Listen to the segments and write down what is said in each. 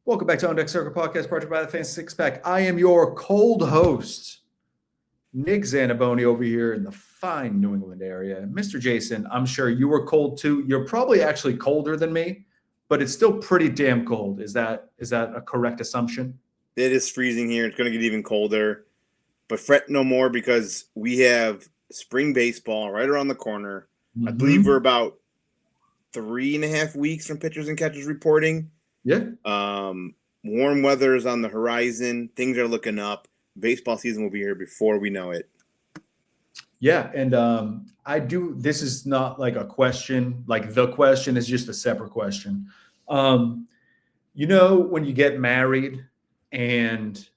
Welcome back to On Deck Circle Podcast, brought to you by the Fantasy Six Pack. I am your cold host, Nick Zaniboni, over here in the fine New England area. Mr. Jason, I'm sure you were cold too. You're probably actually colder than me, but it's still pretty damn cold. Is that a correct assumption? It is freezing here. It's going to get even colder. But fret no more because we have spring baseball right around the corner. Mm-hmm. I believe we're about 3.5 weeks from pitchers and catchers reporting. Yeah. Warm weather is on the horizon. Things are looking up. Baseball season will be here before we know it. Yeah, and this is not like a question, like the question is just a separate question. When you get married and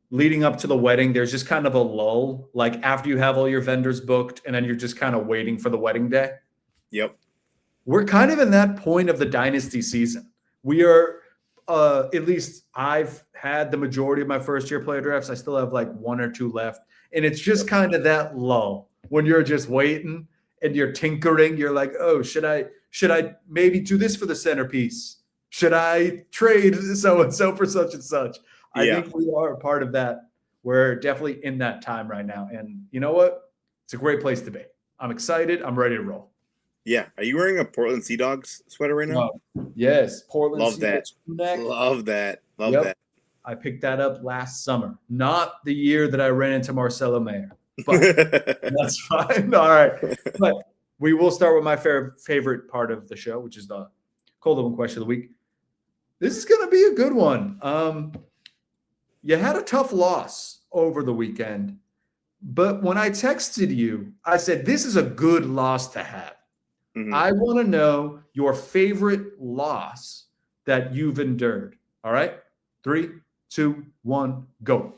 leading up to the wedding, there's just kind of a lull, like after you have all your vendors booked and then you're just kind of waiting for the wedding day. Yep. We're kind of in that point of the Dynasty season. We are, at least I've had the majority of my first year player drafts. I still have like 1 or 2 left. And it's just kind of that lull when you're just waiting and you're tinkering. You're like, oh, should I maybe do this for the centerpiece? Should I trade so-and-so for such and such? I think we are a part of that. We're definitely in that time right now. And you know what? It's a great place to be. I'm excited. I'm ready to roll. Yeah. Are you wearing a Portland Sea Dogs sweater right now? Yes. Portland Love that. Love that. Love that. I picked that up last summer. Not the year that I ran into Marcelo Mayer. But that's fine. All right. But we will start with my favorite part of the show, which is the cold open question of the week. This is going to be a good one. You had a tough loss over the weekend, but when I texted you, I said, this is a good loss to have. Mm-hmm. I want to know your favorite loss that you've endured. All right? 3, 2, 1, go.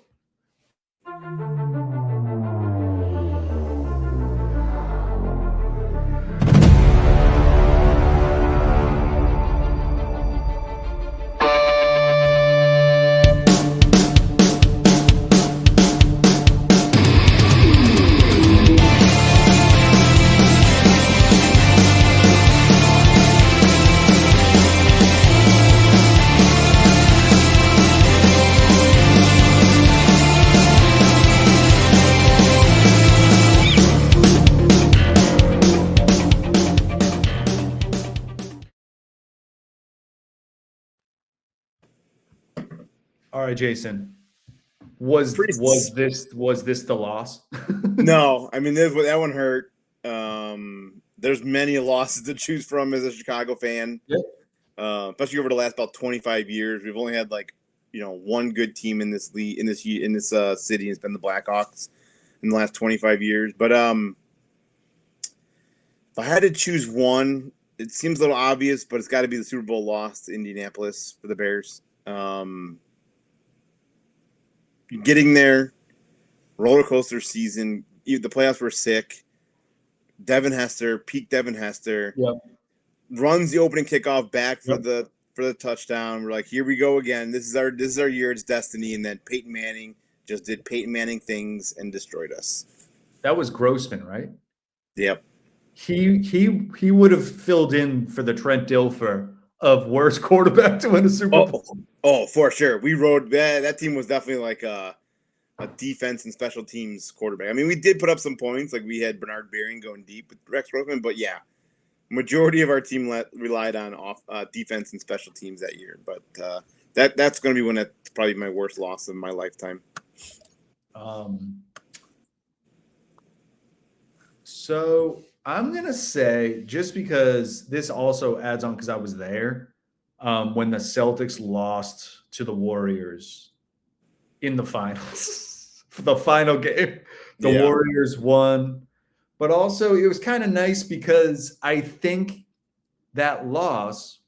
All right, Jason. Was this the loss? No, I mean that one hurt. There's many losses to choose from as a Chicago fan. Yeah. Especially over the last about 25 years. We've only had one good team in this league in this city, and it's been the Blackhawks in the last 25 years. But if I had to choose one, it seems a little obvious, but it's got to be the Super Bowl loss to Indianapolis for the Bears. Getting there, roller coaster season. The playoffs were sick. Devin Hester, peak Devin Hester, runs the opening kickoff back for the touchdown. We're like, here we go again. This is our year. It's destiny. And then Peyton Manning just did Peyton Manning things and destroyed us. That was Grossman, right? Yep. He would have filled in for the Trent Dilfer of worst quarterback to win a Super Bowl. Oh, for sure. We rode that team was definitely like a defense and special teams quarterback. I mean, we did put up some points. Like we had Bernard Beering going deep with Rex Grossman, but yeah, majority of our team relied on defense and special teams that year. But that's going to be that's probably my worst loss of my lifetime. So I'm going to say, just because this also adds on because I was there, when the Celtics lost to the Warriors in the finals, for the final game, the Warriors won. But also it was kind of nice because I think that loss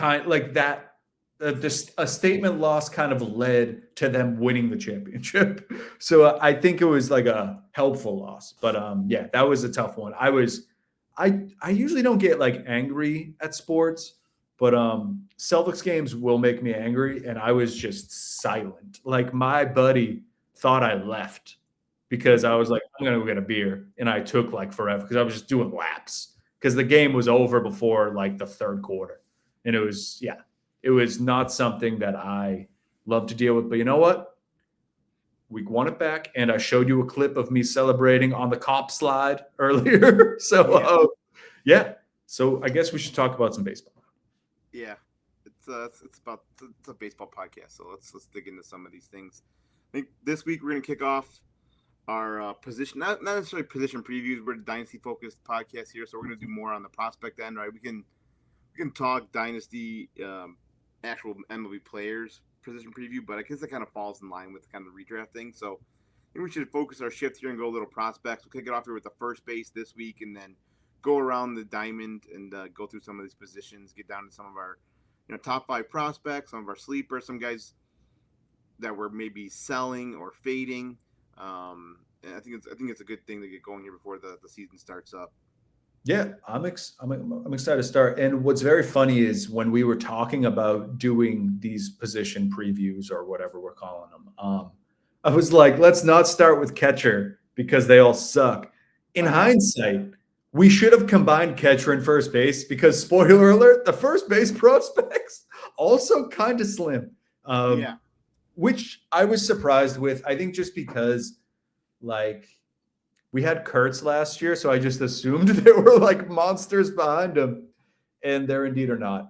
a statement loss kind of led to them winning the championship. So I think it was like a helpful loss. But that was a tough one. I usually don't get like angry at sports, but Celtics games will make me angry, and I was just silent. Like my buddy thought I left because I was like, I'm gonna go get a beer, and I took like forever because I was just doing laps because the game was over before like the third quarter, and it it was not something that I love to deal with. But you know what? We won it back, and I showed you a clip of me celebrating on the cop slide earlier. So, yeah. So I guess we should talk about some baseball. Yeah, it's a baseball podcast, so let's dig into some of these things. I think this week we're gonna kick off our position, not necessarily position previews. We're a dynasty focused podcast here, so we're gonna do more on the prospect end, right? We can talk dynasty, actual MLB players position preview, but I guess that kind of falls in line with kind of the redraft thing. So I think we should focus our shift here and go a little prospects. We'll kick it off here with the first base this week, and then go around the diamond and go through some of these positions, get down to some of our top 5 prospects, some of our sleepers, some guys that we're maybe selling or fading. And I think it's a good thing to get going here before the season starts up. Yeah, I'm excited to start. And what's very funny is when we were talking about doing these position previews or whatever we're calling them, I was like, let's not start with catcher because they all suck. In hindsight, we should have combined catcher and first base because, spoiler alert, the first base prospects also kind of slim. Which I was surprised with. I think just because, like, we had Kurtz last year, so I just assumed there were like monsters behind him, and there indeed are not.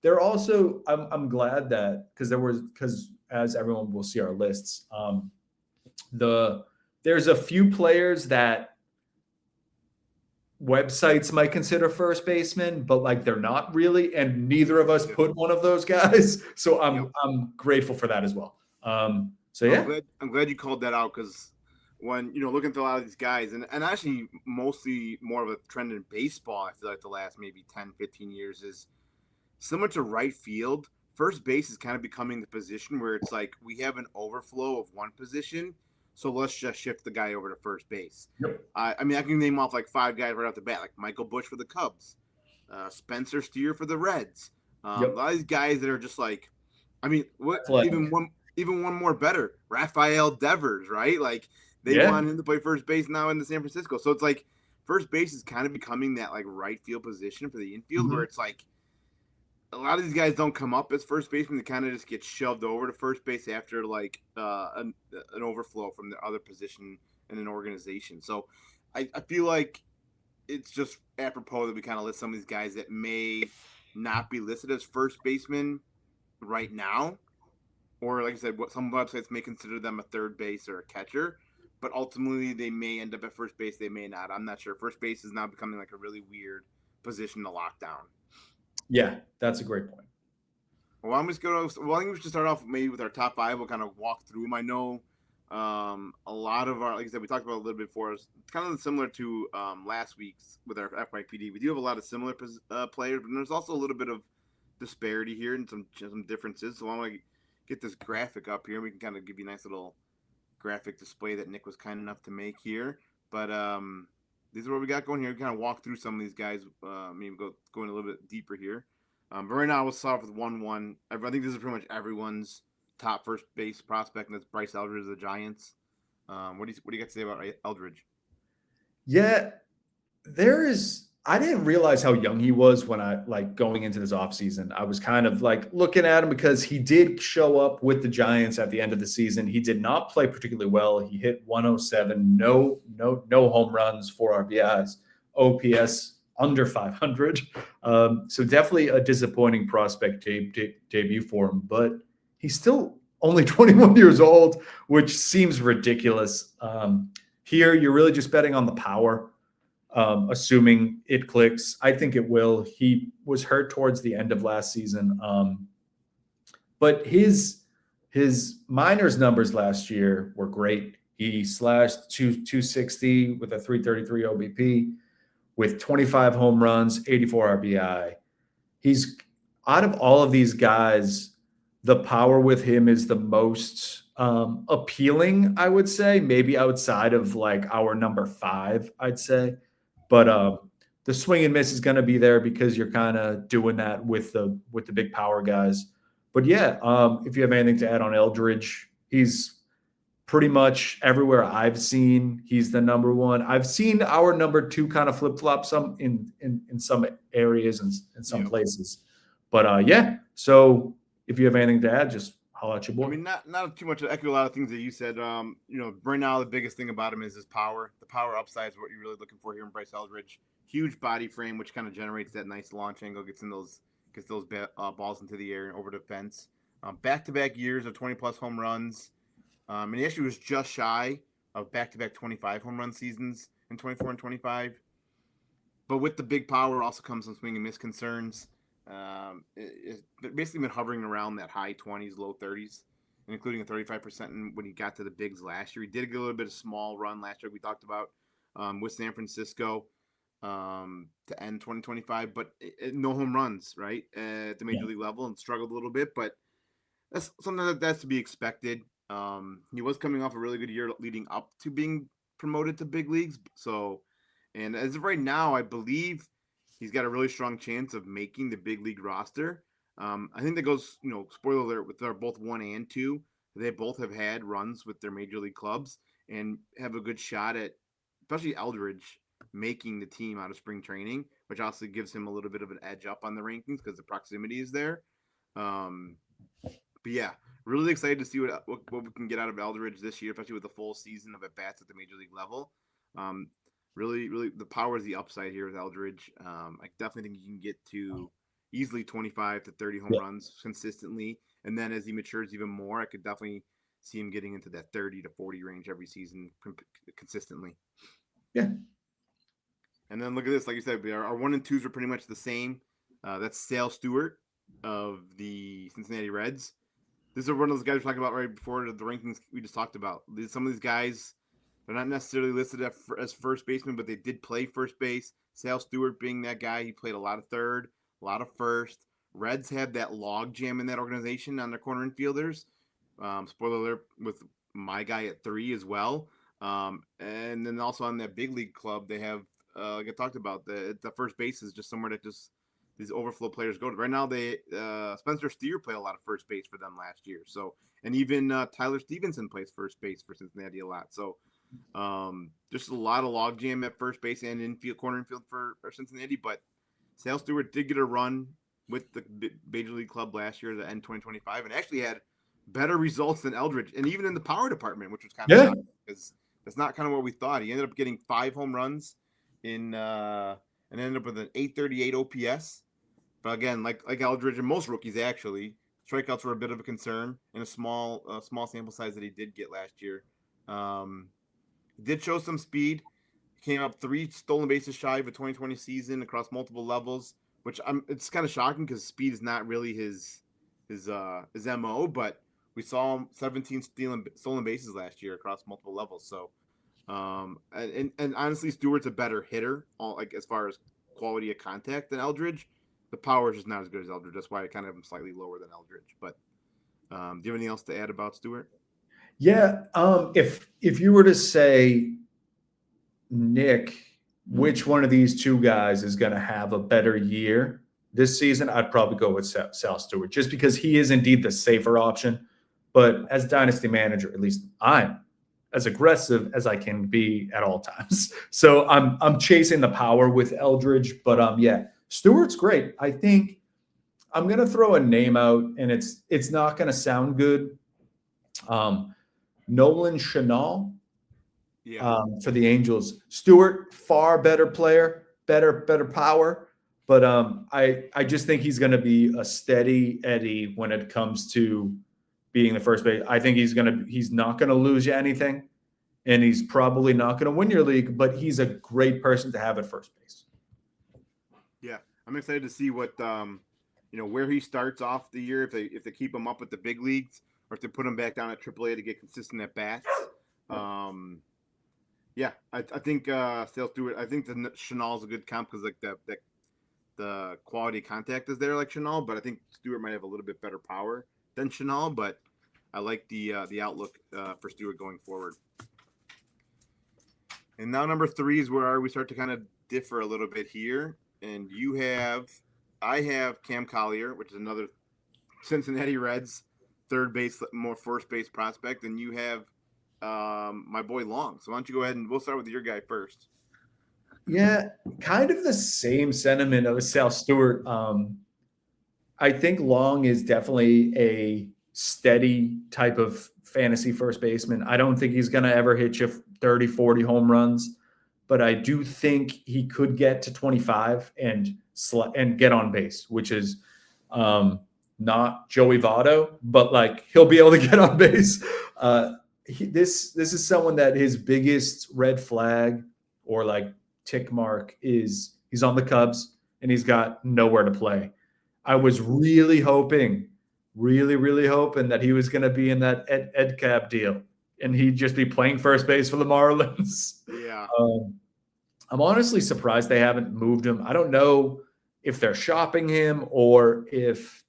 They're also, I'm glad that because as everyone will see our lists, there's a few players that websites might consider first baseman, but like they're not really, and neither of us put one of those guys. So I'm grateful for that as well. So yeah, I'm glad you called that out because when looking through a lot of these guys, and actually mostly more of a trend in baseball, I feel like the last maybe 10-15 years is similar to right field. First base is kind of becoming the position where it's like we have an overflow of one position, so let's just shift the guy over to first base. Yep. I mean, I can name off like 5 guys right off the bat, like Michael Busch for the Cubs, Spencer Steer for the Reds. A lot of these guys that are just like, I mean, what even one more better, Rafael Devers, right? Like they want him to play first base now in the San Francisco. So it's like first base is kind of becoming that like right field position for the infield, where it's like a lot of these guys don't come up as first baseman. They kind of just get shoved over to first base after like an overflow from the other position in an organization. So I feel like it's just apropos that we kind of list some of these guys that may not be listed as first baseman right now. Or like I said, what some websites may consider them a third base or a catcher, but ultimately they may end up at first base. They may not. I'm not sure. First base is now becoming like a really weird position to lock down. Yeah, that's a great point. Well, I think we should start off maybe with our top 5. We'll kind of walk through them. I know a lot of our, like I said, we talked about it a little bit before. It's kind of similar to last week's with our FYPD. We do have a lot of similar players, but there's also a little bit of disparity here and some differences. So I want to get this graphic up here. We can kind of give you a nice little graphic display that Nick was kind enough to make here. But these are what we got going here. We kind of walk through some of these guys. Maybe going a little bit deeper here. But right now, we'll start off with 1-1. I think this is pretty much everyone's top first base prospect, and that's Bryce Eldridge of the Giants. What do you got to say about Eldridge? Yeah, I didn't realize how young he was when I going into this offseason. I was kind of like looking at him because he did show up with the Giants at the end of the season. He did not play particularly well. He hit 107, no home runs, 4 RBIs, OPS under 500. So definitely a disappointing prospect debut for him, but he's still only 21 years old, which seems ridiculous. Here, you're really just betting on the power. Assuming it clicks. I think it will. He was hurt towards the end of last season. But his minors numbers last year were great. He slashed 260 with a 333 OBP with 25 home runs, 84 RBI. He's out of all of these guys, the power with him is the most appealing, I would say, maybe outside of like our number 5, I'd say. But the swing and miss is going to be there because you're kind of doing that with the big power guys. But yeah, if you have anything to add on Eldridge, he's pretty much everywhere I've seen. He's the number 1. I've seen our number 2 kind of flip flop some in some areas and in some places. But yeah, So if you have anything to add, just holler at your boy. I mean, not too much to echo a lot of things that you said. Right now the biggest thing about him is his power. The power upside is what you're really looking for here in Bryce Eldridge. Huge body frame, which kind of generates that nice launch angle, gets those balls into the air and over the fence. Back-to-back years of 20-plus home runs. And he actually was just shy of back-to-back 25 home run seasons in 24 and 25. But with the big power also comes some swing and miss concerns. It's basically been hovering around that high 20s, low 30s, including a 35% when he got to the bigs last year. He did get a little bit of small run last year we talked about with San Francisco to end 2025, but no home runs, right, at the major league level, and struggled a little bit, but that's something that's to be expected. He was coming off a really good year leading up to being promoted to big leagues. So, and as of right now, I believe he's got a really strong chance of making the big league roster. I think that goes, spoiler alert, with their both 1 and 2. They both have had runs with their major league clubs and have a good shot at, especially Eldridge, making the team out of spring training, which also gives him a little bit of an edge up on the rankings because the proximity is there. But yeah, really excited to see what we can get out of Eldridge this year, especially with the full season of at-bats at the major league level. Really, the power is the upside here with Eldridge. I definitely think you can get to easily 25 to 30 home runs consistently. And then as he matures even more, I could definitely see him getting into that 30 to 40 range every season consistently. Yeah. And then look at this. Like you said, our 1 and 2s are pretty much the same. That's Sal Stewart of the Cincinnati Reds. This is one of those guys we're talking about right before the rankings we just talked about. Some of these guys, they're not necessarily listed as first baseman, but they did play first base. Sal Stewart being that guy, he played a lot of third, a lot of first. Reds have that log jam in that organization on their corner infielders. Spoiler alert, with my guy at 3 as well. And then also on that big league club, they have, like I talked about, the first base is just somewhere that just these overflow players go to. Right now, Spencer Steer played a lot of first base for them last year. So, and even Tyler Stevenson plays first base for Cincinnati a lot. So, just a lot of logjam at first base and infield, corner infield for Cincinnati. But Sal Stewart did get a run with the Major League Club last year, the end 2025, and actually had better results than Eldridge, and even in the power department, which was kind of shocking because that's not kind of what we thought. He ended up getting 5 home runs and ended up with an 838 OPS. But again, like Eldridge and most rookies, actually, strikeouts were a bit of a concern in a small sample size that he did get last year. He did show some speed. He came up 3 stolen bases shy of a 2020 season across multiple levels, which it's kind of shocking because speed is not really his MO. But we saw him 17 stolen bases last year across multiple levels. So, and honestly, Stewart's a better hitter, as far as quality of contact than Eldridge. The power is just not as good as Eldridge. That's why I kind of am slightly lower than Eldridge. But do you have anything else to add about Stewart? Yeah. If you were to say, Nick, which one of these 2 guys is going to have a better year this season, I'd probably go with Sal Stewart, just because he is indeed the safer option. But as Dynasty manager, at least I'm as aggressive as I can be at all times. So I'm chasing the power with Eldridge. But yeah, Stewart's great. I think I'm going to throw a name out, and it's not going to sound good. Nolan Chanel for the Angels. Stewart, far better player, better power. But I just think he's going to be a steady Eddie when it comes to being the first base. I think he's not going to lose you anything, and he's probably not going to win your league, but he's a great person to have at first base. Yeah, I'm excited to see what where he starts off the year, if they keep him up with the big leagues, or if they put him back down at AAA to get consistent at bats. Yeah, I think Sal Stewart. I think the Chanel's a good comp because the quality contact is there like Chanel, but I think Stewart might have a little bit better power than Chanel. But I like the outlook for Stewart going forward. And now number 3 is where we start to kind of differ a little bit here. And I have Cam Collier, which is another Cincinnati Reds first base prospect, and you have my boy Long. So why don't you go ahead and we'll start with your guy first. Yeah, kind of the same sentiment of Sal Stewart. I think Long is definitely a steady type of fantasy first baseman. I don't think he's going to ever hit you 30, 40 home runs, but I do think he could get to 25 and get on base, which is not Joey Votto, but like he'll be able to get on base. This is someone that his biggest red flag or like tick mark is he's on the Cubs and he's got nowhere to play. I was really hoping that he was going to be in that Ed Cap deal and he'd just be playing first base for the Marlins. Yeah. I'm honestly surprised they haven't moved him. I don't know if they're shopping him or if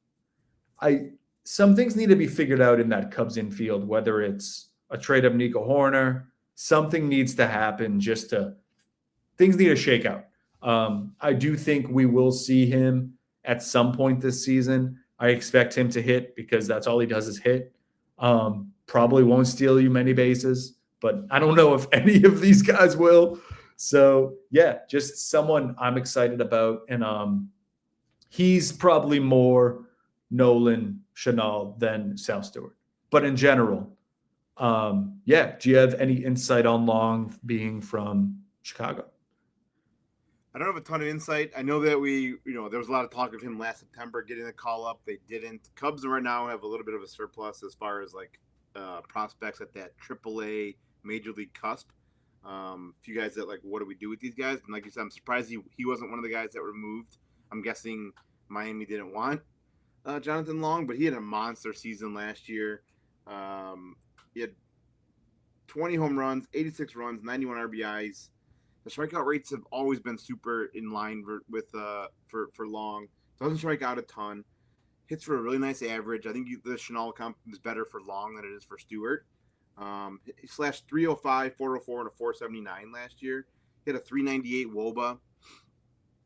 some things need to be figured out in that Cubs infield, whether it's a trade of Nico Horner, something needs to happen things need to shake out. I do think we will see him at some point this season. I expect him to hit because that's all he does is hit. Probably won't steal you many bases, but I don't know if any of these guys will. So yeah, just someone I'm excited about. And he's probably more Nolan Chanel than Sal Stewart. But in general, do you have any insight on Long being from Chicago? I don't have a ton of insight. I know that there was a lot of talk of him last September getting a call up. They didn't. Cubs right now have a little bit of a surplus as far as like prospects at that AAA Major League cusp. A few guys that like, what do we do with these guys? And like you said, I'm surprised he wasn't one of the guys that were moved. I'm guessing Miami didn't want Johnathan Long, but he had a monster season last year. He had 20 home runs, 86 runs, 91 RBIs. The strikeout rates have always been super in line for Long. Doesn't strike out a ton. Hits for a really nice average. I think the Chanel comp is better for Long than it is for Stewart. He slashed 305, 404, and a 479 last year. He had a 398 WOBA.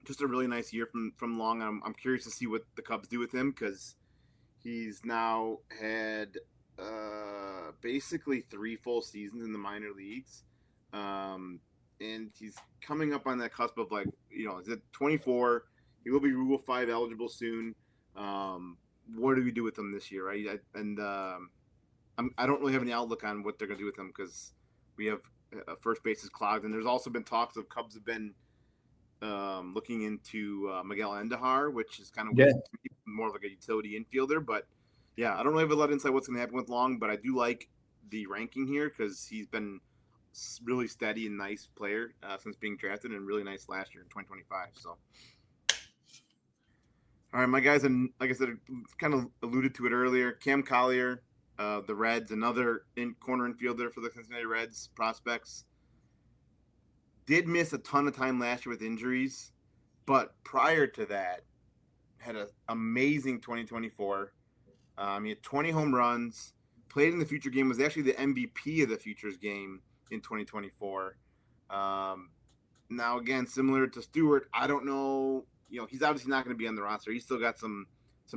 Just a really nice year from Long. I'm curious to see what the Cubs do with him because he's now had basically 3 full seasons in the minor leagues. And he's coming up on that cusp of he's at 24. He will be Rule 5 eligible soon. What do we do with him this year, right? I don't really have any outlook on what they're going to do with him because we have first base is clogged. And there's also been talks of Cubs have been looking into Miguel Andahar, which is kind of more of like a utility infielder. But, yeah, I don't really have a lot of insight what's going to happen with Long, but I do like the ranking here because he's been really steady and nice player since being drafted and really nice last year in 2025. So, all right, my guys, and like I said, kind of alluded to it earlier, Cam Collier, the Reds, another corner infielder for the Cincinnati Reds prospects, did miss a ton of time last year with injuries, but prior to that, had an amazing 2024. He had 20 home runs, played in the Future game, was actually the MVP of the Futures game in 2024. Now, again, similar to Stewart, I don't know. He's obviously not going to be on the roster. He's still got some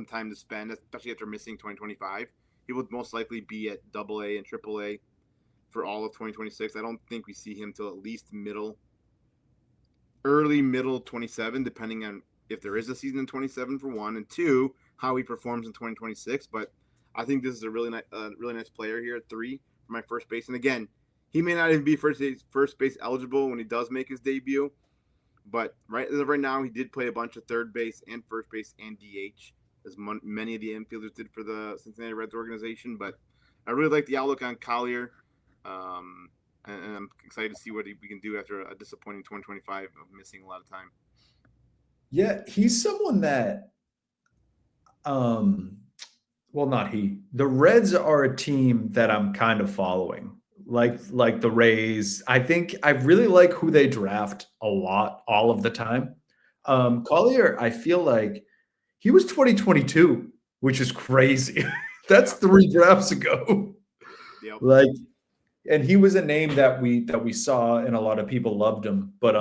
time to spend, especially after missing 2025. He will most likely be at AA and AAA for all of 2026. I don't think we see him till at least early middle 27, depending on if there is a season in 27 for one, and two, how he performs in 2026. But I think this is a really nice player here at 3 for my first base. And again, he may not even be first base eligible when he does make his debut, but right now he did play a bunch of third base and first base and DH, as many of the infielders did for the Cincinnati Reds organization. But I really like the outlook on Collier, and I'm excited to see what we can do after a disappointing 2025 of missing a lot of time. Yeah, he's someone that, not he. The Reds are a team that I'm kind of following. Like the Rays. I think I really like who they draft a lot, all of the time. Collier, I feel like he was 2022, which is crazy. That's 3 drafts ago. Yep. And he was a name that we saw and a lot of people loved him. But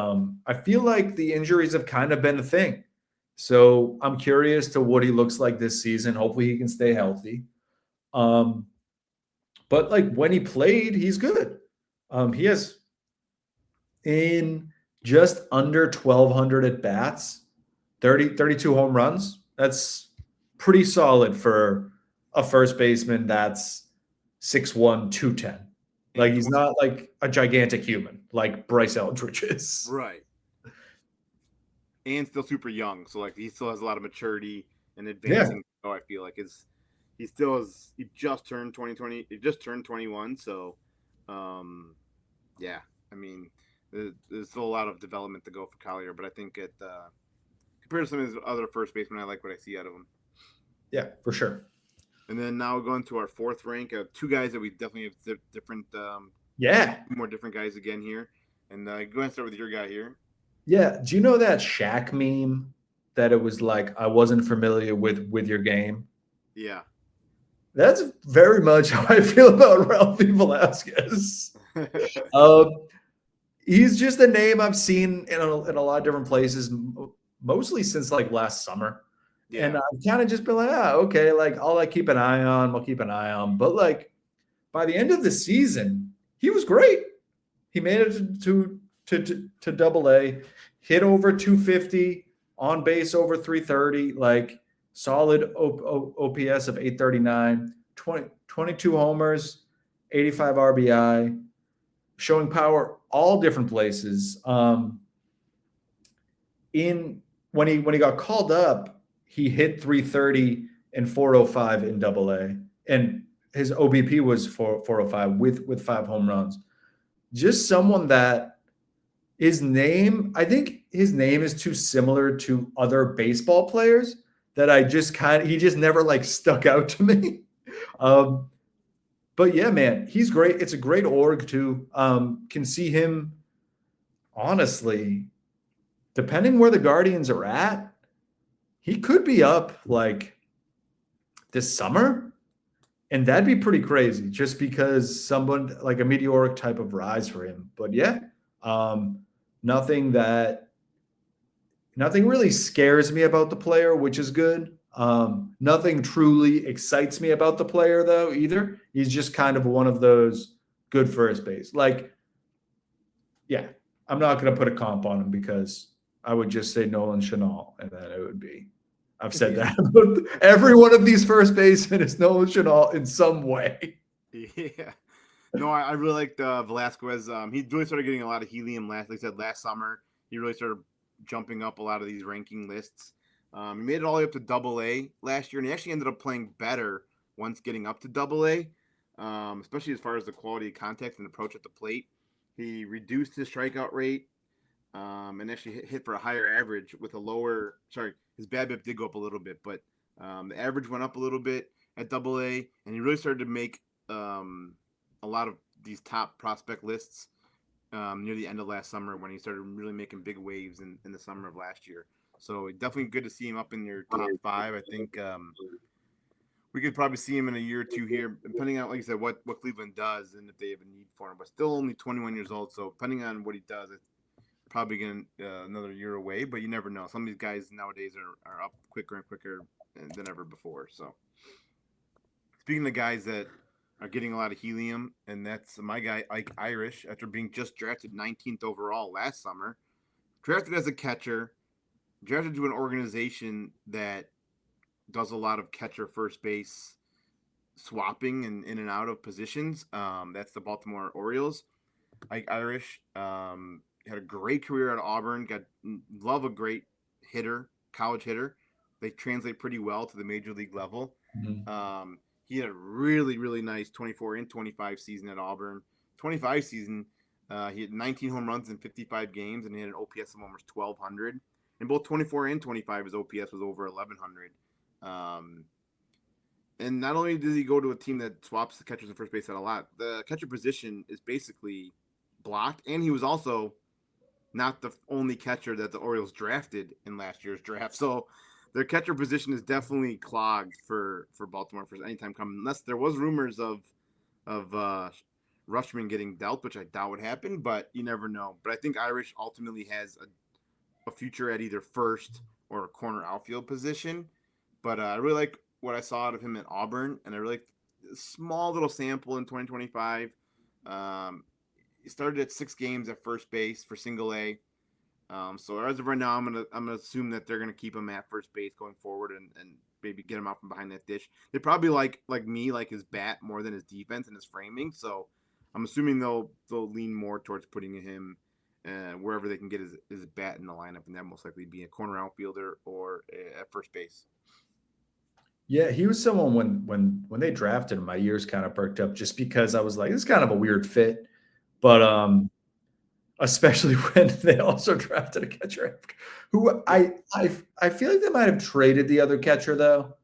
I feel like the injuries have kind of been a thing. So I'm curious to what he looks like this season. Hopefully he can stay healthy. But when he played, he's good. He has in just under 1,200 at bats, 32 home runs. That's pretty solid for a first baseman that's 6'1", 210. Like, he's not like a gigantic human like Bryce Eldridge is. Right. And still super young. So, like, he still has a lot of maturity and advancing. Yeah. I feel like he just turned 2020. He just turned 21. So, yeah. I mean, there's still a lot of development to go for Collier. But I think compared to some of his other first basemen, I like what I see out of him. Yeah, for sure. And then now we're going to our fourth rank. Two guys that we definitely have different. More different guys again here. And go ahead and start with your guy here. Yeah. Do you know that Shaq meme that it was like, I wasn't familiar with your game? Yeah. That's very much how I feel about Ralphy Velazquez. He's just a name I've seen in a lot of different places, mostly since like last summer. Yeah. And I've kind of just been like, okay, like I'll keep an eye on. But like by the end of the season, he was great. He made it to Double-A, hit over 250, on base over 330, like solid OPS of 839, 22 homers, 85 RBI, showing power all different places. When he got called up, he hit 330 and 405 in Double-A, and his OBP was 405 with 5 home runs. Just someone that I think his name is too similar to other baseball players that he just never like stuck out to me. But yeah, man, he's great. It's a great org too. Can see him, honestly, depending where the Guardians are at, he could be up like this summer. And that'd be pretty crazy just because someone like a meteoric type of rise for him. But yeah, nothing really scares me about the player, which is good. Nothing truly excites me about the player though either. He's just kind of one of those good first base. Like, yeah, I'm not going to put a comp on him because I would just say Nolan Chanel, and then it would be, I've said that about every one of these first basemen is Nolan Chanel in some way. Yeah. No, I really liked Velazquez. He really started getting a lot of helium last summer. He really started jumping up a lot of these ranking lists. He made it all the way up to Double-A last year, and he actually ended up playing better once getting up to Double-A, especially as far as the quality of contact and approach at the plate. He reduced his strikeout rate and actually hit for a higher average with a lower – his BABIP did go up a little bit, but the average went up a little bit at Double-A, and he really started to make a lot of these top prospect lists near the end of last summer when he started really making big waves in the summer of last year. So definitely good to see him up in your top 5. I think we could probably see him in a year or two here, depending on, like you said, what Cleveland does and if they have a need for him. But still only 21 years old, so depending on what he does, it's probably going another year away. But you never know. Some of these guys nowadays are up quicker and quicker than ever before. So speaking of guys that are getting a lot of helium, and that's my guy Ike Irish, after being just drafted 19th overall last summer, drafted as a catcher, drafted to an organization that does a lot of catcher first base swapping and in and out of positions. That's the Baltimore Orioles. Ike Irish had a great career at Auburn. Love a great hitter, college hitter. They translate pretty well to the major league level. Mm-hmm. He had a really, really nice 24 and 25 season at Auburn. 25 season, he had 19 home runs in 55 games, and he had an OPS of almost 1,200. In both 24 and 25, his OPS was over 1,100. And not only does he go to a team that swaps the catchers and first base out a lot, the catcher position is basically blocked, and he was also not the only catcher that the Orioles drafted in last year's draft. So their catcher position is definitely clogged for Baltimore for any time coming, unless there was rumors of Rutschman getting dealt, which I doubt would happen, but you never know. But I think Irish ultimately has a future at either first or a corner outfield position. But I really like what I saw out of him at Auburn, and I really like a small little sample in 2025. He started at 6 games at first base for single A. So as of right now, I'm gonna assume that they're gonna keep him at first base going forward, and maybe get him out from behind that dish. They probably like his bat more than his defense and his framing. So I'm assuming they'll lean more towards putting him wherever they can get his bat in the lineup, and that most likely be a corner outfielder or at first base. Yeah, he was someone when they drafted him, my ears kind of perked up just because I was like, this is kind of a weird fit. But especially when they also drafted a catcher who I feel like they might have traded the other catcher though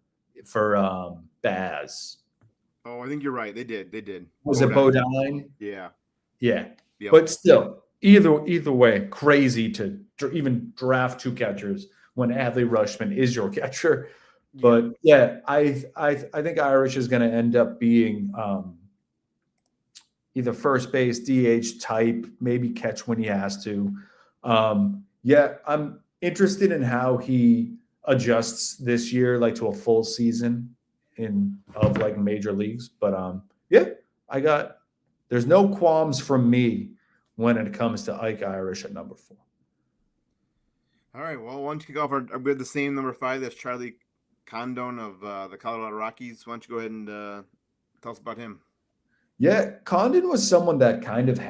for Baz. Oh, I think you're right. They did. Was it Bodine? Yeah. Yeah. Yep. But still, either way, crazy to even draft two catchers when Adley Rutschman is your catcher. But yeah, I think Irish is going to end up being either first base, DH type, maybe catch when he has to. Yeah, I'm interested in how he adjusts this year, like to a full season of like major leagues. But yeah, there's no qualms from me when it comes to Ike Irish at number 4. All right. Well, why don't you kick off we have the same number 5. That's Charlie Condon of the Colorado Rockies. Why don't you go ahead and tell us about him? Yeah, Condon was someone that kind of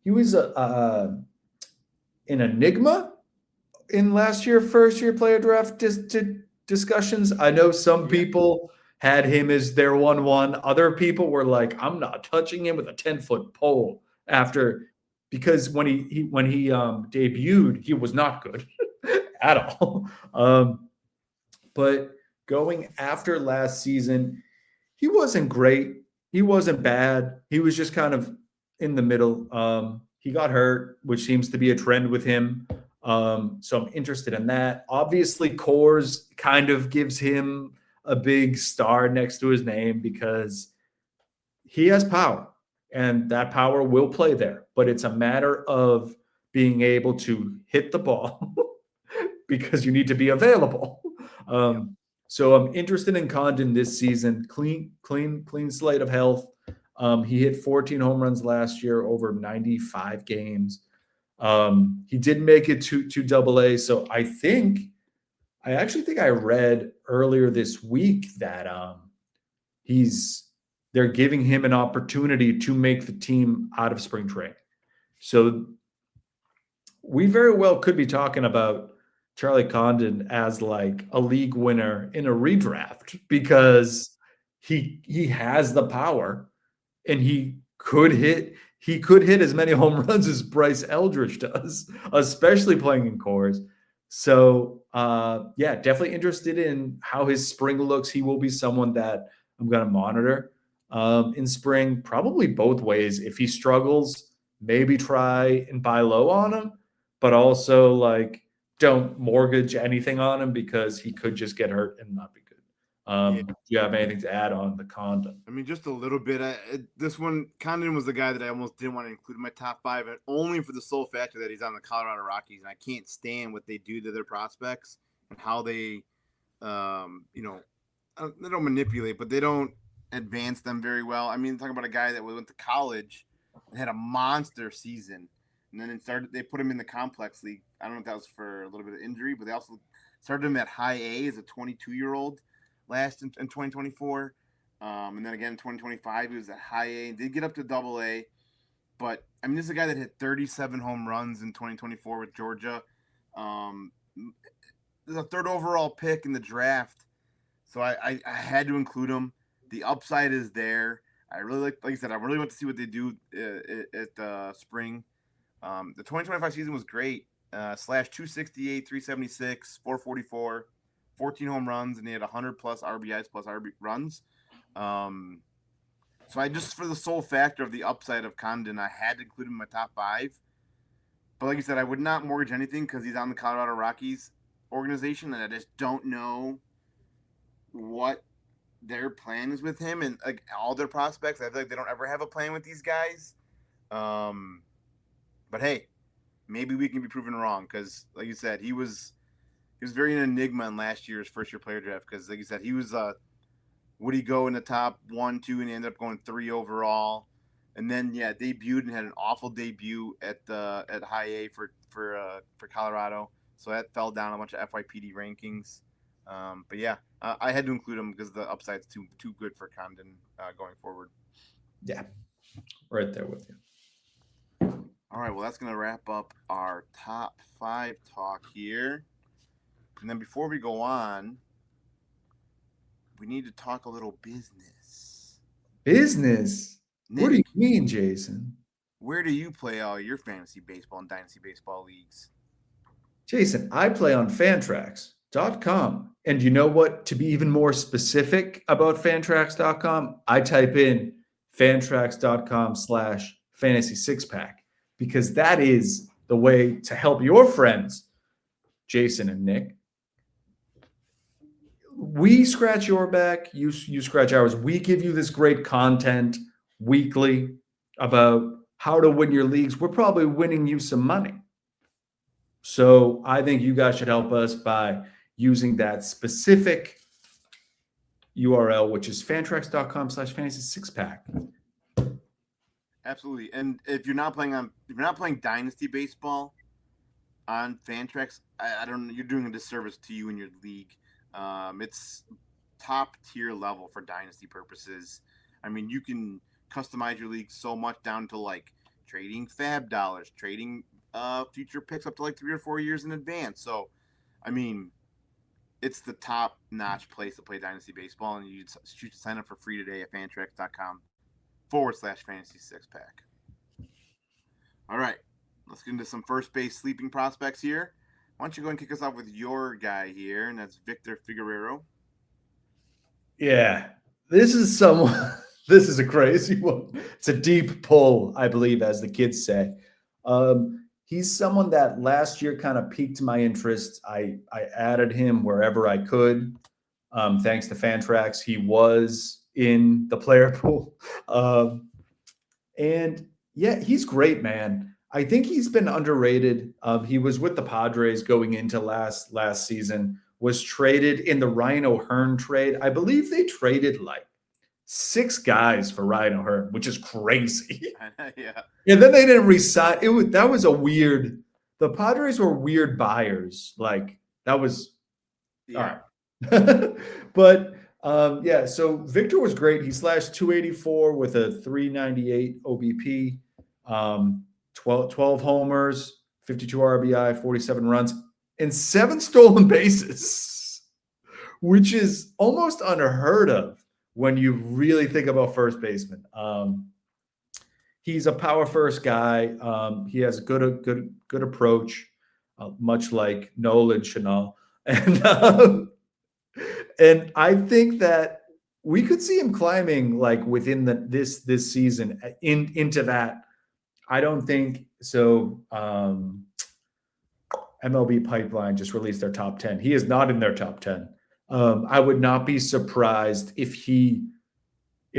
he was an enigma in last year, first year player draft discussions. I know some people had him as their 1-1. Other people were like, I'm not touching him with a 10-foot pole because when he debuted, he was not good at all. But going after last season, he wasn't great. He wasn't bad. He was just kind of in the middle. He got hurt, which seems to be a trend with him. So I'm interested in that. Obviously, Coors kind of gives him a big star next to his name because he has power, and that power will play there. But it's a matter of being able to hit the ball because you need to be available. So I'm interested in Condon this season. Clean slate of health. He hit 14 home runs last year over 95 games. He did make it to AA. So I actually think I read earlier this week that they're giving him an opportunity to make the team out of spring training. So we very well could be talking about Charlie Condon as like a league winner in a redraft because he has the power and he could hit as many home runs as Bryce Eldridge does, especially playing in Coors. So yeah, definitely interested in how his spring looks. He will be someone that I'm going to monitor in spring, probably both ways. If he struggles, maybe try and buy low on him, but also like don't mortgage anything on him because he could just get hurt and not be good. Do you have anything to add on the Condon? I mean, just a little bit. This one, Condon was the guy that I almost didn't want to include in my top 5, and only for the sole factor that he's on the Colorado Rockies, and I can't stand what they do to their prospects and how they, they don't manipulate, but they don't advance them very well. I mean, talking about a guy that went to college and had a monster season, and then they put him in the complex league. I don't know if that was for a little bit of injury, but they also started him at high A as a 22-year-old last in 2024. And then again in 2025, he was at high A. Did get up to AA. But, I mean, this is a guy that hit 37 home runs in 2024 with Georgia. There's a 3rd overall pick in the draft. So I had to include him. The upside is there. I really like I said, I really want to see what they do at the spring. The 2025 season was great. Slash 268, 376, 444, 14 home runs, and he had 100 plus RBIs plus runs. So I just, for the sole factor of the upside of Condon, I had to include him in my top 5. But like you said, I would not mortgage anything because he's on the Colorado Rockies organization, and I just don't know what their plan is with him and like all their prospects. I feel like they don't ever have a plan with these guys. But hey, maybe we can be proven wrong because, like you said, he was very an enigma in last year's first-year player draft because, like you said, he was would he go in the top 1, 2, and he ended up going 3 overall, and then debuted and had an awful debut at high A for Colorado, so that fell down a bunch of FYPD rankings. But yeah, I had to include him because the upside's too good for Condon going forward. Yeah, right there with you. All right, well, that's going to wrap up our top 5 talk here. And then before we go on, we need to talk a little business. Business? Nick, What do you mean, Jason? Where do you play all your fantasy baseball and dynasty baseball leagues? Jason, I play on Fantrax.com. And you know what? To be even more specific about Fantrax.com, I type in Fantrax.com/fantasy six-pack because that is the way to help your friends, Jason and Nick. We scratch your back, you scratch ours. We give you this great content weekly about how to win your leagues. We're probably winning you some money. So I think you guys should help us by using that specific URL, which is fantrax.com/fantasy six-pack. Absolutely. And if you're not playing dynasty baseball on Fantrax, I don't know, you're doing a disservice to you and your league. It's top tier level for dynasty purposes. I mean, you can customize your league so much down to like trading fab dollars, trading future picks up to like 3 or 4 years in advance. So, I mean, it's the top notch place to play dynasty baseball, and you should sign up for free today at fantrax.com/fantasy six-pack. All right, let's get into some first base sleeping prospects here. Why don't you go and kick us off with your guy here, and that's Victor Figueroa. Yeah, this is someone. This is a crazy one. It's a deep pull, I believe, as the kids say. He's someone that last year kind of piqued my interest. I added him wherever I could. Thanks to Fantrax, he was in the player pool. And yeah, he's great, man. I think he's been underrated. He was with the Padres going into last season, was traded in the Ryan O'Hearn trade. I believe they traded like 6 guys for Ryan O'Hearn, which is crazy. Yeah. And then they didn't resign. That was a weird. The Padres were weird buyers. Like that was, Yeah. all right. But yeah, so Victor was great. He slashed 284 with a 398 OBP, 12 homers, 52 RBI, 47 runs, and 7 stolen bases, which is almost unheard of when you really think about first baseman. He's a power first guy. He has a good approach, much like Nolan Chanel. And I think that we could see him climbing like within this season into that. I don't think so. MLB Pipeline just released their top 10. He is not in their top 10. I would not be surprised if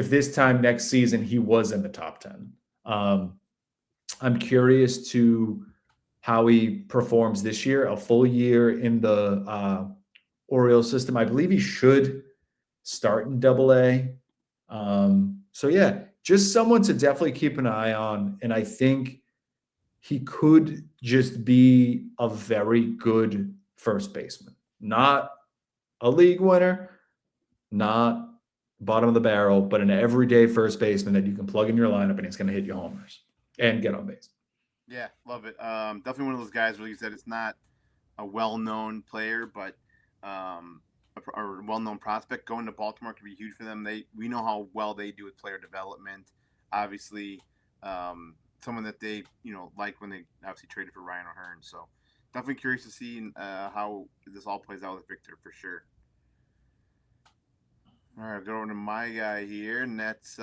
this time next season he was in the top 10. I'm curious to how he performs this year, a full year in the Orioles system. I believe he should start in Double-A. So yeah, just someone to definitely keep an eye on. And I think he could just be a very good first baseman. Not a league winner, not bottom of the barrel, but an everyday first baseman that you can plug in your lineup and he's going to hit you homers and get on base. Yeah, love it. Definitely one of those guys where you said it's not a well-known player, but a well-known prospect. Going to Baltimore could be huge for them. We know how well they do with player development. Obviously, someone that they like when they obviously traded for Ryan O'Hearn. So definitely curious to see how this all plays out with Victor for sure. All right, I'll go over to my guy here, and that's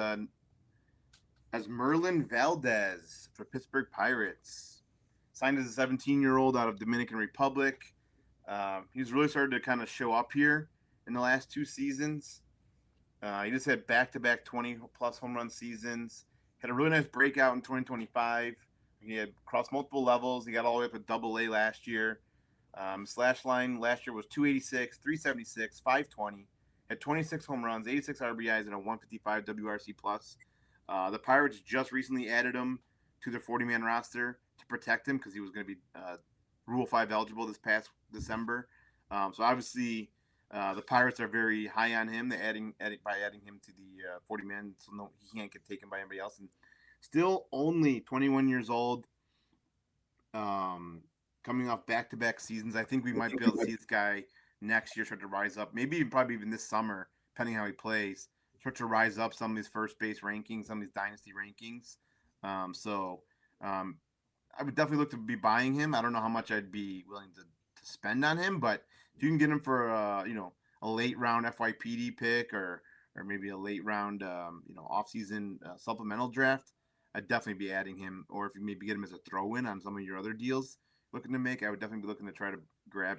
Esmerlyn Valdez for Pittsburgh Pirates. Signed as a 17-year-old out of Dominican Republic. He's really started to kind of show up here in the last 2 seasons. He just had back-to-back 20-plus home run seasons. Had a really nice breakout in 2025. He had crossed multiple levels. He got all the way up to Double-A last year. Slash line last year was 286, 376, 520. Had 26 home runs, 86 RBIs, and a 155 WRC+. The Pirates just recently added him to their 40-man roster to protect him because he was going to be Rule 5 eligible this past December. So obviously The Pirates are very high on him. They're adding him to the 40-man, so no, he can't get taken by anybody else. And still only 21 years old. Coming off back-to-back seasons, I think we might be able to see this guy next year start to rise up. Maybe probably even this summer, depending how he plays, start to rise up some of these first base rankings, some of these dynasty rankings. I would definitely look to be buying him. I don't know how much I'd be willing to spend on him, but if you can get him for a late round FYPD pick or maybe a late round off-season supplemental draft, I'd definitely be adding him. Or if you maybe get him as a throw-in on some of your other deals looking to make, I would definitely be looking to try to grab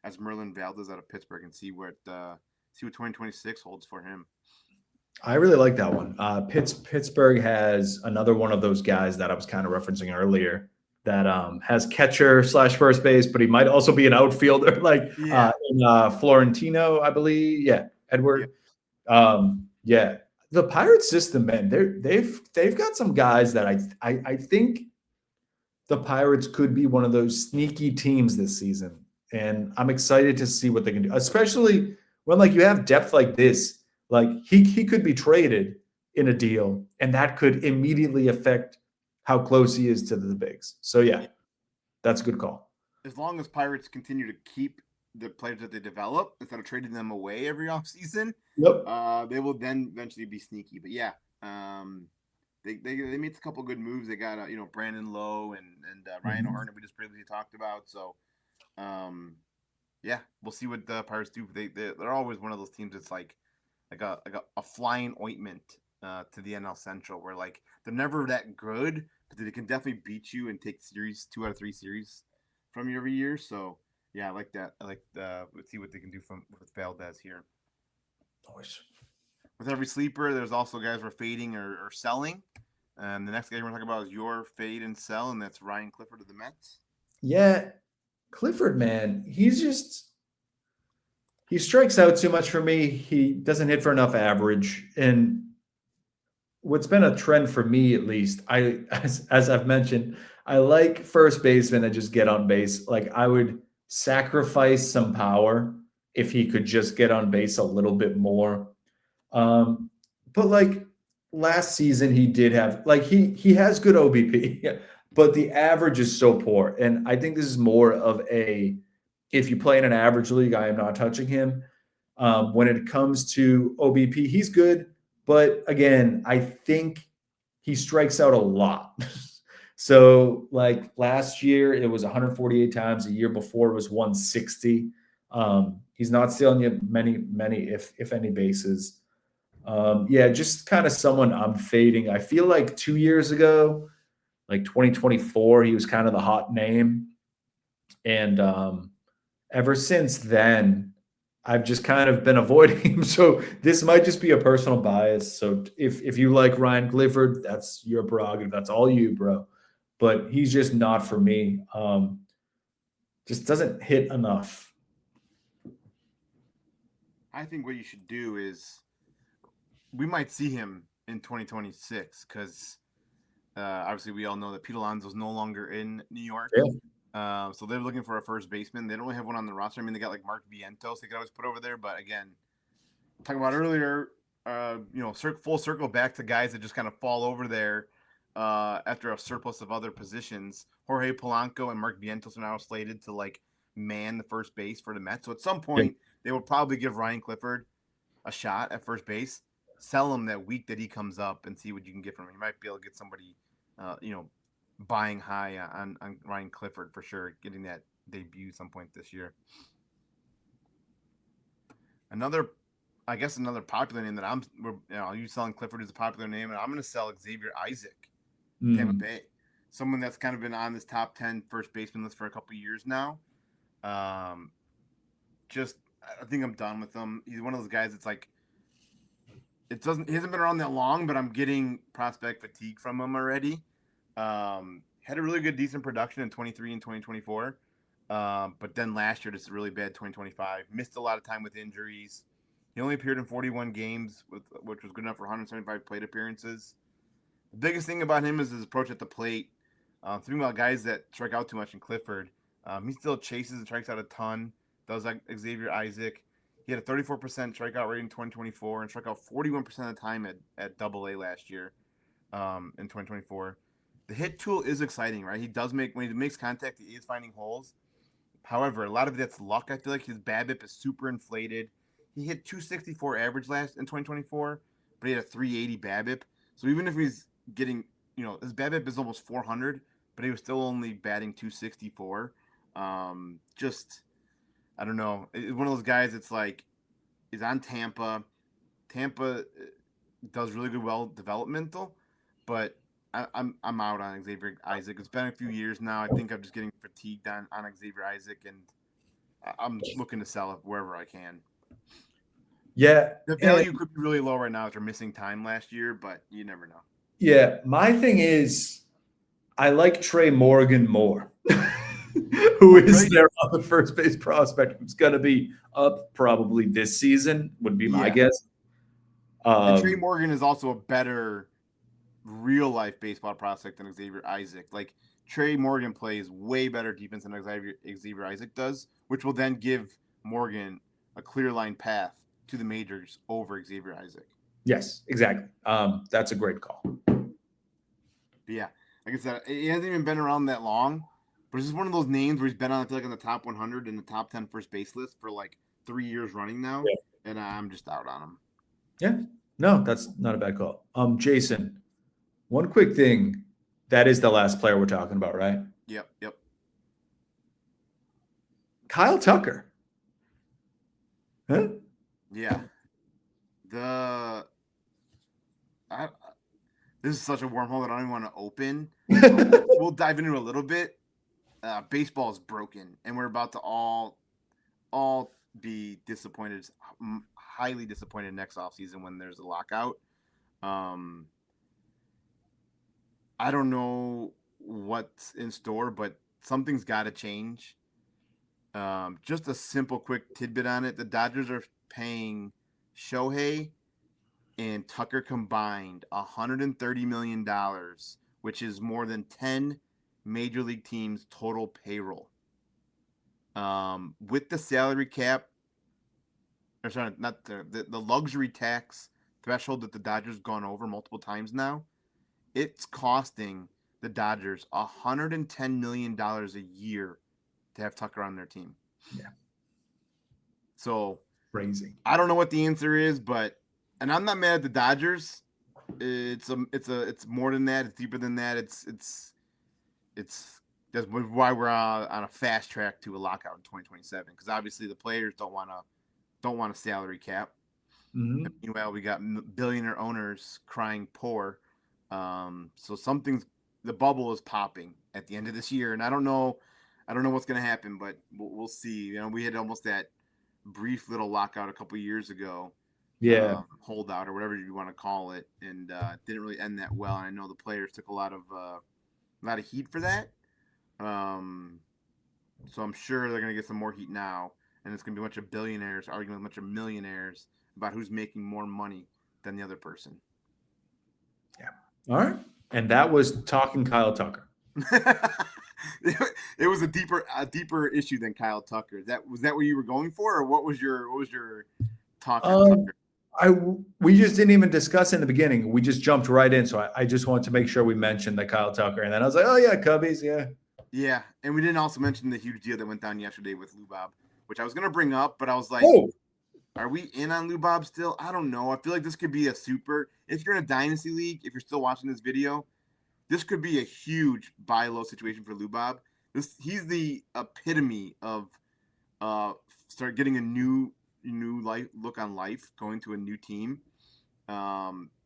Esmerlyn Valdez out of Pittsburgh and see what 2026 holds for him. I really like that one. Pittsburgh has another one of those guys that I was kind of referencing earlier that has catcher / first base, but he might also be an outfielder, Florentino, I believe. Yeah, Edward. Yeah. The Pirates system, man, they've got some guys that I think the Pirates could be one of those sneaky teams this season, and I'm excited to see what they can do, especially when you have depth like this. He could be traded in a deal, and that could immediately affect how close he is to the bigs. So yeah, that's a good call. As long as Pirates continue to keep the players that they develop instead of trading them away every offseason, they will then eventually be sneaky. But yeah, they made a couple good moves. They got Brandon Lowe and Ryan O'Hearn that we just previously talked about. So we'll see what the Pirates do. They're always one of those teams that's like a flying ointment to the NL Central, where they're never that good, but they can definitely beat you and take series 2 out of 3 series from you every year. So yeah, I like that. Let's see what they can do with Valdez here. Always. With every sleeper, there's also guys we're fading or selling. And the next guy we're going to talk about is your fade and sell, and that's Ryan Clifford of the Mets. Yeah, Clifford, man, he strikes out too much for me. He doesn't hit for enough average. And what's been a trend for me, at least, as I've mentioned, I like first basemen that just get on base. I would sacrifice some power if he could just get on base a little bit more. But last season, he did have he has good OBP, but the average is so poor. And I think this is more of if you play in an average league, I am not touching him. When it comes to OBP, he's good. But again, I think he strikes out a lot. So last year, it was 148 times. The year before, it was 160. He's not stealing you many, if any, bases. Just kind of someone I'm fading. I feel like 2 years ago, 2024, he was kind of the hot name. And ever since then, I've just kind of been avoiding him. So this might just be a personal bias. So if you like Ryan Clifford, that's your prerogative. That's all you, bro. But he's just not for me. Just doesn't hit enough. I think what you should do is we might see him in 2026 because obviously we all know that Pete Alonso's no longer in New York. Yeah. So they're looking for a first baseman. They don't really have one on the roster. I mean, they got Mark Vientos they could always put over there. But again, talking about earlier, full circle back to guys that just kind of fall over there after a surplus of other positions. Jorge Polanco and Mark Vientos are now slated to man the first base for the Mets. So at some point, they will probably give Ryan Clifford a shot at first base. Sell him that week that he comes up and see what you can get from him. You might be able to get somebody, buying high on Ryan Clifford for sure, getting that debut some point this year. Another popular name that you selling Clifford is a popular name, and I'm going to sell Xavier Isaac, Tampa Bay. Someone that's kind of been on this top 10 first baseman list for a couple of years now. I think I'm done with him. He's one of those guys that's he hasn't been around that long, but I'm getting prospect fatigue from him already. Had a really good, decent production in 23 and 2024. But then last year, just a really bad 2025. Missed a lot of time with injuries. He only appeared in 41 games, which was good enough for 175 plate appearances. The biggest thing about him is his approach at the plate. Thinking about guys that strike out too much in Clifford, he still chases and strikes out a ton. Does like Xavier Isaac. He had a 34% strikeout rate in 2024 and struck out 41% of the time at AA last year in 2024. The hit tool is exciting, right? He does when he makes contact, he is finding holes. However, a lot of that's luck. I feel like his BABIP is super inflated. He hit 264 average last in 2024, but he had a 380 BABIP. So even if he's getting, his BABIP is almost 400, but he was still only batting 264. I don't know. It's one of those guys. It's like he's on Tampa. Tampa does really good, developmental, but I'm out on Xavier Isaac. It's been a few years now. I think I'm just getting fatigued on Xavier Isaac, and I'm looking to sell it wherever I can. Yeah. The value could be really low right now after missing time last year, but you never know. Yeah. My thing is, I like Trey Morgan more, who is their other first base prospect who's going to be up probably this season, would be my guess. And Trey Morgan is also a better real-life baseball prospect than Xavier Isaac. Like, Trey Morgan plays way better defense than Xavier Isaac does, which will then give Morgan a clear line path to the majors over Xavier Isaac. Yes, exactly. That's a great call. But yeah, like I said, he hasn't even been around that long, but it's just one of those names where he's been on, I feel like, in the top 100 and the top 10 first base list for like 3 years running now, and I'm just out on him. Yeah, no, that's not a bad call. Jason, one quick thing. That is the last player we're talking about, right? Yep. Kyle Tucker. Huh? Yeah. This is such a wormhole that I don't even want to open. We'll dive into it a little bit. Baseball is broken, and we're about to all be disappointed, highly disappointed next offseason when there's a lockout. I don't know what's in store, but something's got to change. Just a simple, quick tidbit on it. The Dodgers are paying Shohei and Tucker combined $130 million, which is more than 10 major league teams' total payroll. With the salary cap, or sorry, not the luxury tax threshold that the Dodgers gone over multiple times now, it's costing the Dodgers $110 million a year to have Tucker on their team. Yeah. So crazy. I don't know what the answer is, and I'm not mad at the Dodgers. It's more than that. It's deeper than that. It's that's why we're on a fast track to a lockout in 2027, because obviously the players don't want a salary cap. Mm-hmm. Meanwhile, we got billionaire owners crying poor. So the bubble is popping at the end of this year, and I don't know what's going to happen, but we'll see. We had almost that brief little lockout a couple years ago. Yeah. Holdout or whatever you want to call it, and didn't really end that well. And I know the players took a lot of heat for that. So I'm sure they're going to get some more heat now, and it's going to be a bunch of billionaires arguing with a bunch of millionaires about who's making more money than the other person. Yeah. All right. And that was talking Kyle Tucker. It was a deeper issue than Kyle Tucker. Was that what you were going for, or what was your talk on Tucker? We just didn't even discuss it in the beginning. We just jumped right in. So I just wanted to make sure we mentioned the Kyle Tucker. And then I was like, oh yeah, Cubbies. Yeah. Yeah. And we didn't also mention the huge deal that went down yesterday with Lubob, which I was going to bring up, but I was like, are we in on Lubob still? I don't know. I feel like this could be if you're in a Dynasty league, if you're still watching this video, this could be a huge buy low situation for Lubob. He's the epitome of start getting a new look on life, going to a new team.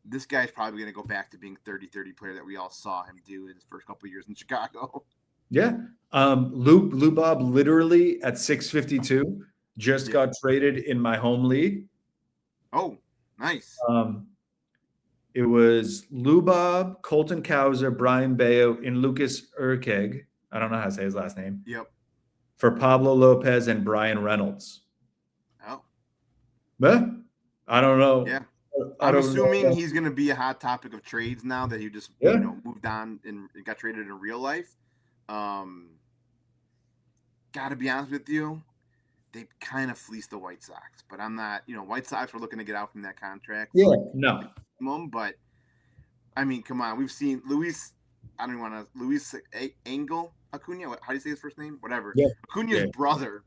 This guy's probably going to go back to being 30-30 player that we all saw him do in his first couple of years in Chicago. Yeah. Lubob literally at 652 just got traded in my home league. Oh, nice. It was Lubob, Colton Cowser, Brian Bayo, and Lucas Urkeg. I don't know how to say his last name. Yep. For Pablo Lopez and Brian Reynolds. Oh. But I don't know. Yeah. I'm assuming he's going to be a hot topic of trades now that he just moved on and got traded in real life. Got to be honest with you, they kind of fleeced the White Sox. But I'm not, White Sox were looking to get out from that contract. Yeah, no. But I mean, come on, we've seen Luis. I don't want to Luis Angel Acuna. How do you say his first name? Whatever. Yeah. Acuna's brother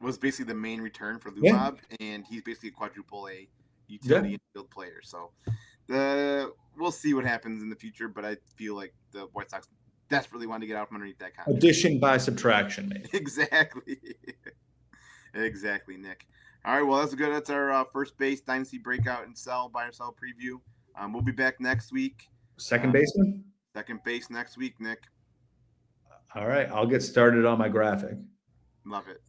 was basically the main return for Lubab, and he's basically a quadruple A utility infield player. So we'll see what happens in the future, but I feel like the White Sox desperately want to get out from underneath that contract. Addition by subtraction, maybe. Exactly. Exactly, Nick. All right, well, that's good. That's our first base Dynasty breakout and buy or sell preview. We'll be back next week. Second baseman? Second base next week, Nick. All right, I'll get started on my graphic. Love it.